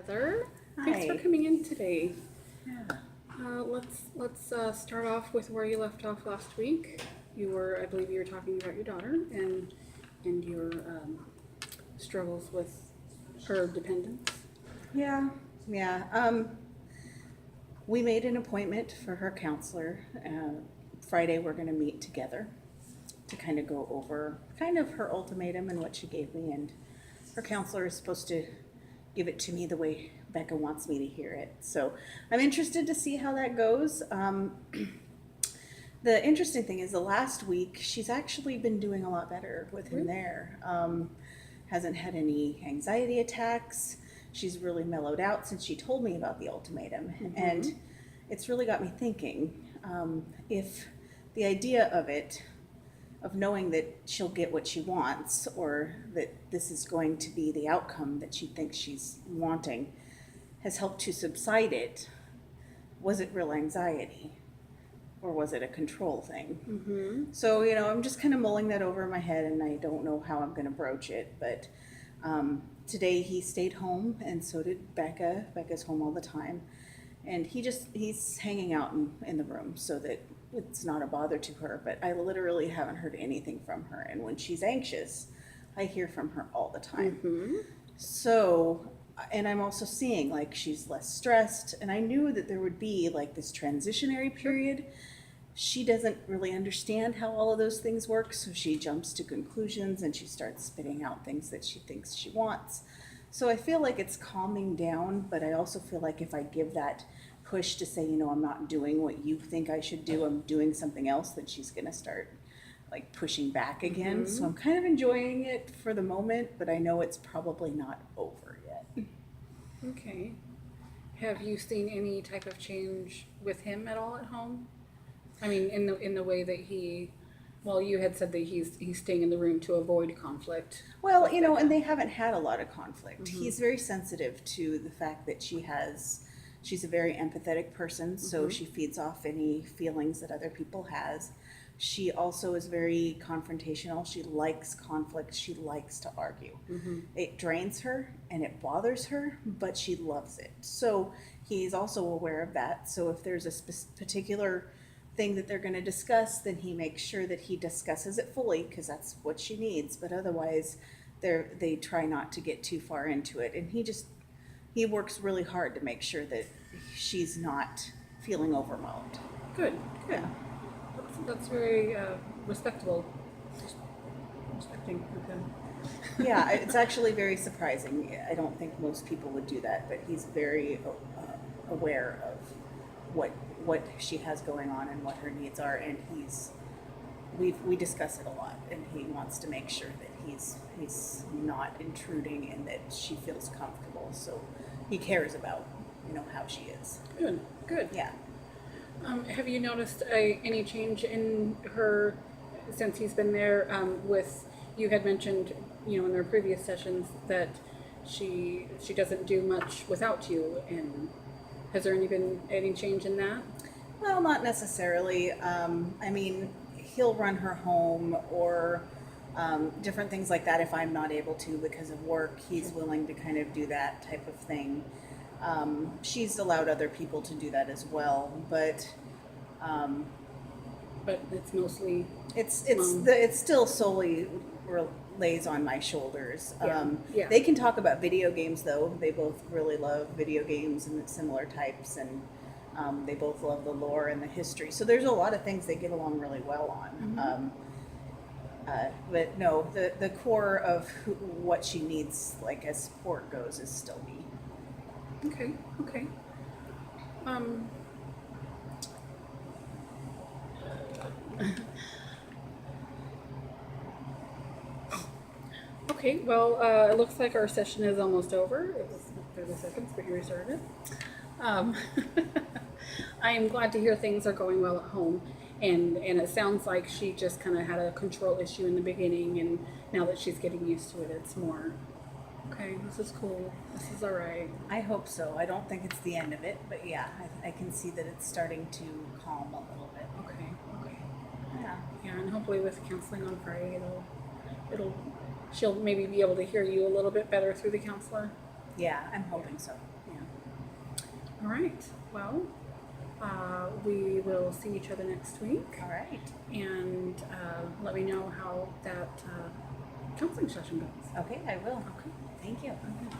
Heather, thanks for Hi. coming in today. Yeah. Let's start off with where you left off last week. I believe, you were talking about your daughter and your struggles with her dependence. Yeah. Yeah. We made an appointment for her counselor. Friday, we're going to meet together to kind of go over kind of her ultimatum and what she gave me. And her counselor is supposed to give it to me the way Becca wants me to hear it. So I'm interested to see how that goes. The interesting thing is the last week, she's actually been doing a lot better with him there. Hasn't had any anxiety attacks. She's really mellowed out since she told me about the ultimatum. And it's really got me thinking, if the idea of it, of knowing that she'll get what she wants, or that this is going to be the outcome that she thinks she's wanting, has helped to subside it, was it real anxiety? Or was it a control thing? So, I'm just kind of mulling that over in my head, and I don't know how I'm going to broach it. But today he stayed home, and so did Becca. Becca's home all the time. And he's hanging out in the room so that it's not a bother to her. But I literally haven't heard anything from her. And when she's anxious, I hear from her all the time. So, and I'm also seeing like she's less stressed, and I knew that there would be like this transitionary period. She doesn't really understand how all of those things work, so she jumps to conclusions and she starts spitting out things that she thinks she wants. So I feel like it's calming down, but I also feel like if I give that push to say, I'm not doing what you think I should do, I'm doing something else, then she's gonna start like pushing back again. So I'm kind of enjoying it for the moment, but I know it's probably not over yet. Okay. Have you seen any type of change with him at all at home? I mean, in the way that you had said that he's staying in the room to avoid conflict. Well, and they haven't had a lot of conflict. He's very sensitive to the fact that she's a very empathetic person, so she feeds off any feelings that other people has. She also is very confrontational. She likes conflict. She likes to argue. It drains her and it bothers her, but she loves it. So he's also aware of that. So if there's a particular thing that they're going to discuss, then he makes sure that he discusses it fully, because that's what she needs. But otherwise, they try not to get too far into it. And he works really hard to make sure that she's not feeling overwhelmed. Good. Yeah. That's very respectable. Respecting. Okay. Yeah, it's actually very surprising. I don't think most people would do that, but he's very aware of what she has going on and what her needs are, and we discuss it a lot, and he wants to make sure that he's not intruding and that she feels comfortable. So he cares about how she is. Good. Yeah. Have you noticed any change in her since he's been there? You had mentioned, in their previous sessions that she doesn't do much without you, and has there been any change in that? Well, not necessarily. I mean, he'll run her home or different things like that if I'm not able to because of work. He's willing to kind of do that type of thing. She's allowed other people to do that as well, but it's mostly it's still solely lays on my shoulders. Yeah. They can talk about video games though. They both really love video games and similar types, and they both love the lore and the history. So there's a lot of things they get along really well on. But no, the core of what she needs, like as support goes, is still me. Okay. Okay, well, it looks like our session is almost over. It was 30 seconds, but you restarted. Um, I am glad to hear things are going well at home, and it sounds like she just kind of had a control issue in the beginning, and now that she's getting used to it, it's more, okay, this is cool, this is all right. I hope so. I don't think it's the end of it, but yeah, I can see that it's starting to calm a little bit. Okay. Yeah. And hopefully with counseling on Friday, she'll maybe be able to hear you a little bit better through the counselor. Yeah, I'm hoping so. Yeah. All right. Well, we will see each other next week, All right. and let me know how that counseling session goes. Okay, I will. Okay. Thank you. Okay.